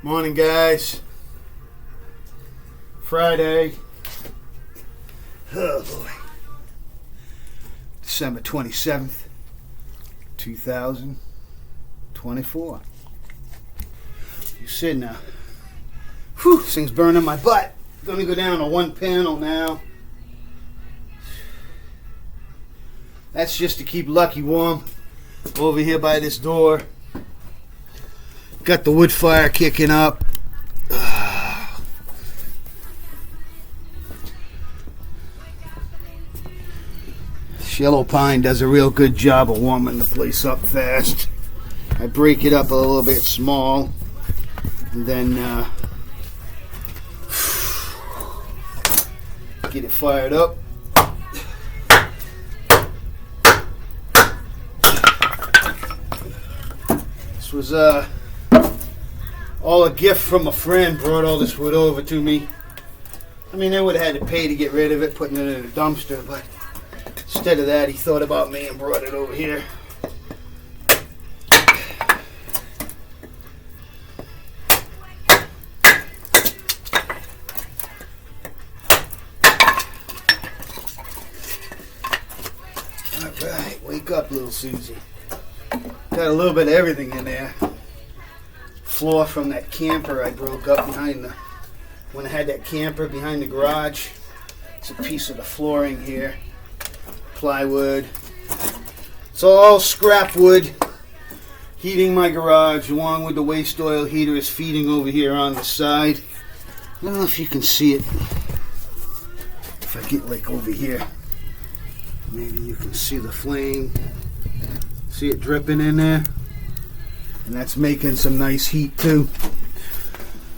Morning, guys. Friday. Oh boy. December 27th, 2024. You sitting now. Whew, this thing's burning my butt. Gonna go down to one panel now. That's just to keep Lucky warm. Over here by this door. Got the wood fire kicking up. Yellow pine does a real good job of warming the place up fast. I break it up a little bit small, and then get it fired up. This was all a gift from a friend. Brought all this wood over to me. I mean, I would have had to pay to get rid of it, putting it in a dumpster, but instead of that, he thought about me and brought it over here. Alright, wake up, little Susie. Got a little bit of everything in there. Floor from that camper I broke up behind the... When I had that camper behind the garage. It's a piece of the flooring here. Plywood. It's all scrap wood. Heating my garage along with the waste oil heater is feeding over here on the side. I don't know if you can see it. If I get like over here, maybe you can see the flame. See it dripping in there? And that's making some nice heat too.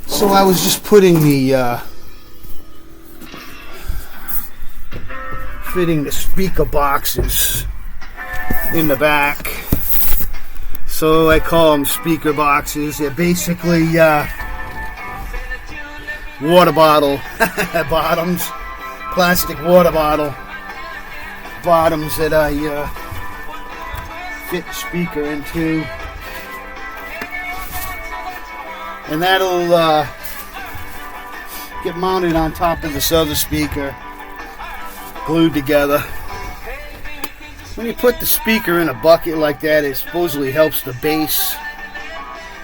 So I was just putting the fitting the speaker boxes in the back. So I call them speaker boxes. They're basically water bottle bottoms, plastic water bottle bottoms that I fit the speaker into. And that'll get mounted on top of this other speaker, glued together. When you put the speaker in a bucket like that, it supposedly helps the bass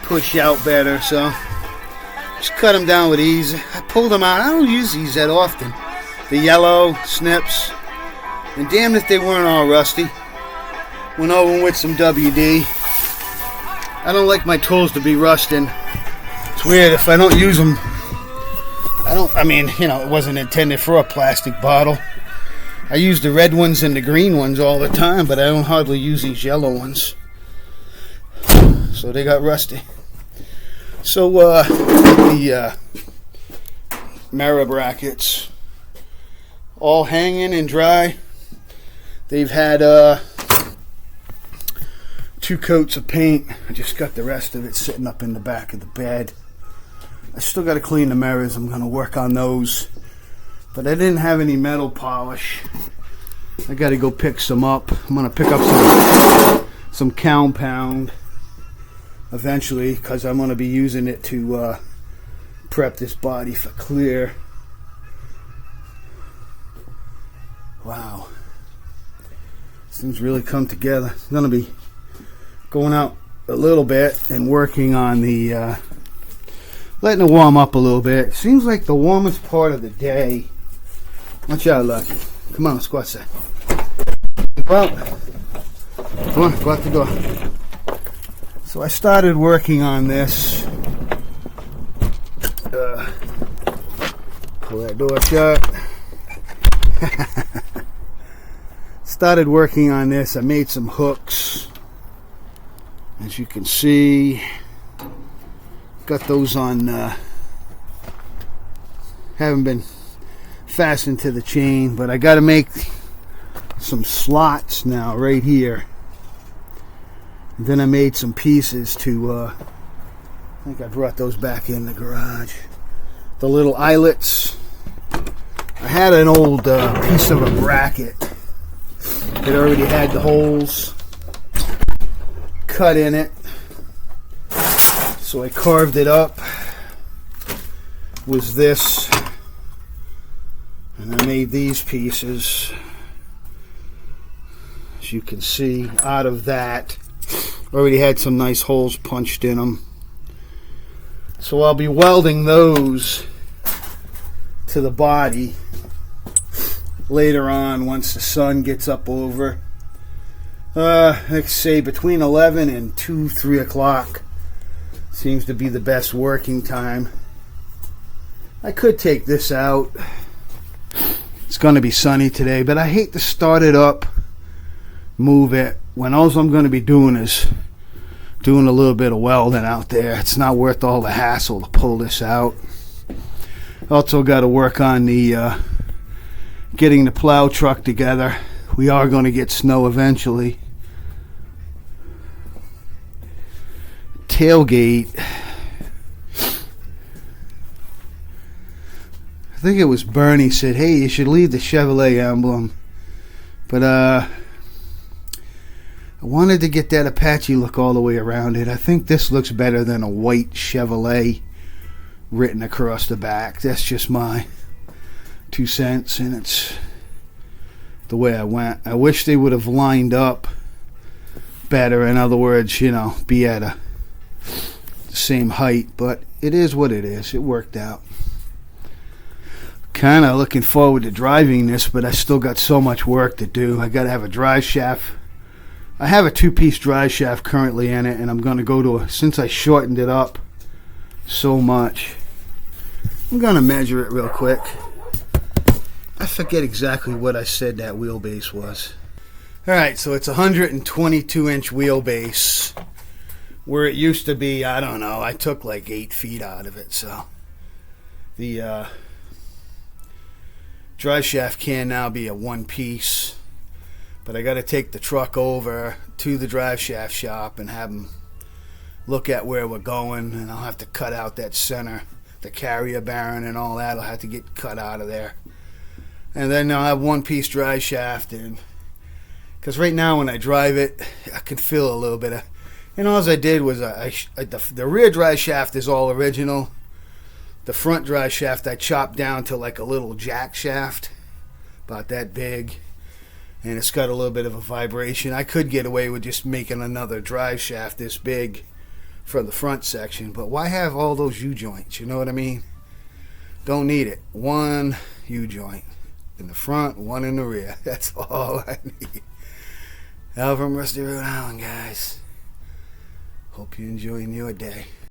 push out better. So just cut them down with these. I pulled them out. I don't use these that often. The yellow snips. And damn if they weren't all rusty. Went over with some WD. I don't like my tools to be rusting. It's weird if I don't use them. It wasn't intended for a plastic bottle. I use the red ones and the green ones all the time, but I don't hardly use these yellow ones. So they got rusty. So the mirror brackets all hanging and dry. They've had 2 coats of paint. I just got the rest of it sitting up in the back of the bed. I still got to clean the mirrors. I'm going to work on those. But I didn't have any metal polish. I got to go pick some up. I'm going to pick up some compound eventually because I'm going to be using it to prep this body for clear. Wow. This thing's really come together. I'm going to be going out a little bit and working on the letting it warm up a little bit. Seems like the warmest part of the day. Watch out, Lucky. Come on, let's go outside. Well, come on, go out the door. So I started working on this. Pull that door shut. Started working on this. I made some hooks. As you can see, got those on, haven't been fastened to the chain, but I got to make some slots now right here. And then I made some pieces to, I think I brought those back in the garage. The little eyelets. I had an old piece of a bracket that already had the holes cut in it. So I carved it up was this, and I made these pieces, as you can see, out of that. Already had some nice holes punched in them, so I'll be welding those to the body later on once the sun gets up over. Let's say between 11 and 3 o'clock seems to be the best working time. I could take this out. It's going to be sunny today, but I hate to start it up, move it, when all I'm going to be doing is doing a little bit of welding out there. It's not worth all the hassle to pull this out. Also got to work on the getting the plow truck together. We are going to get snow eventually. Tailgate. I think it was Bernie said, hey, you should leave the Chevrolet emblem. But I wanted to get that Apache look all the way around it. I think this looks better than a white Chevrolet written across the back. That's just my 2 cents, and it's the way I went. I wish they would have lined up better. In other words, be at the same height, but it is what it is. It worked out. Kind of looking forward to driving this, but I still got so much work to do. I got to have a drive shaft. I have a 2-piece drive shaft currently in it, and I'm going to go to since I shortened it up so much, I'm going to measure it real quick. I forget exactly what I said that wheelbase was. Alright, so it's a 122-inch wheelbase. Where it used to be, I don't know, I took like 8 feet out of it, so the drive shaft can now be a 1-piece, but I got to take the truck over to the drive shaft shop and have them look at where we're going, and I'll have to cut out that center, the carrier bearing and all that. I'll have to get cut out of there, and then I'll have 1-piece drive shaft in, because right now when I drive it, I can feel a little bit of. And all I did was the rear drive shaft is all original. The front drive shaft I chopped down to like a little jack shaft, about that big, and it's got a little bit of a vibration. I could get away with just making another drive shaft this big for the front section, but why have all those U-joints? You know what I mean? Don't need it. 1 U-joint in the front, 1 in the rear. That's all I need. Al from Rusty, Rhode Island, guys. Hope you're enjoying your day.